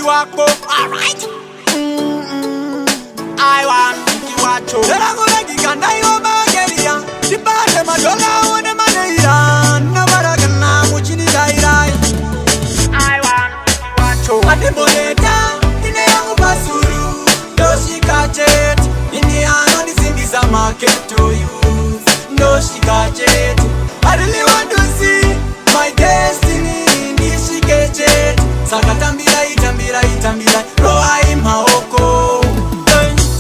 Mudi wako, alright. I want to watch you. Let go like you can die over Geria. The bad Madola on the Madeira. No matter can which in the die. I want to watch you. At the Boneta, in the Yango Basuru. Doshi catch it. In the hand, this in this market to use. Doshi catch it. I really want to see my destiny. Doshi catch it. Sakatambira, itambira, itambira. Roa imaoko.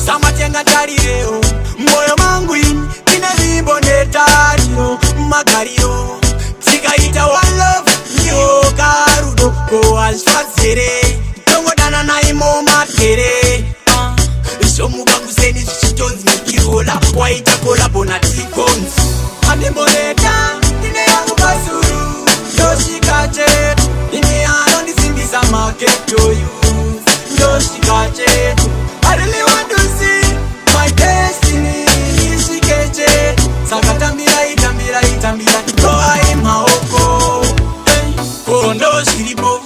Samatenga tario, moyo mangu ina viboneta rio, magario. Sikaita one love, nyo karudo ko alfazere. Tongo dana na imo makere. Shomu baguseni chichozi mikirola, waita kola bonati cons. Ane boneta, ine yangu basuru, yoshi kache. Ine ano nisingiza market to use, yoshi kache. I really want to see my destiny. Ishikeche sakatambira itambira itambira roa imaoko. Kondo shiripo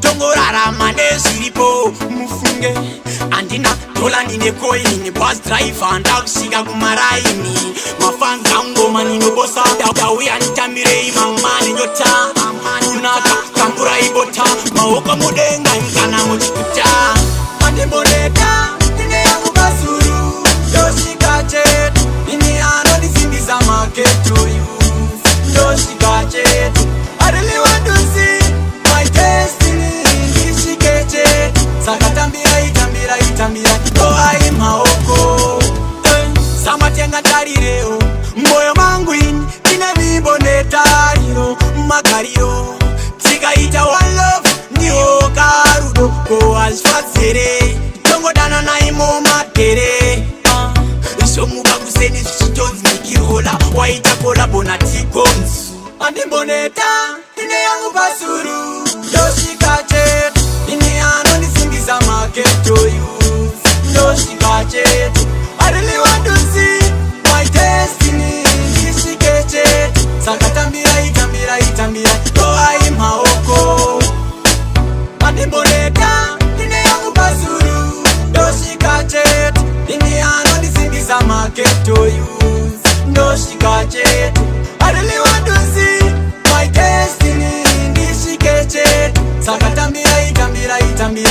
tongorara mane shiripo mufunge andina dola nine coin bus driver ndakushika kumaraini mafanga ngoma ninobosa dawi anitambire imamani nyota unaka kambura ibota maoko mudenga imkana muchikuta ande boneta. Market to use, Yoshi got it. I really want to see my destiny. She get it. Sakatambira, itambira, itambira. Oh, I am Maoko. Samatenga tarireo. Moyo mangu ina viboneta rio. Magario. Sikaita one love. Nyo karudo ko alfazere. Tongo dana na imo makere. Shomu baguseni chichozi mikirola, waita kola bonati cons. Andi boneta, ine yangu basuru, yoshi kache. Ine ano nisingiza market to use, yoshi kache. I really want to see my destiny. Ishi keche, sakatambira itambira itambira, roa imaoko. Andi boneta, ine yangu basuru, yoshi kache. Ine ano nisingiza market to use, yoshi kache. I really want to see my destiny. Ishi keche, sakatambira itambira itambira.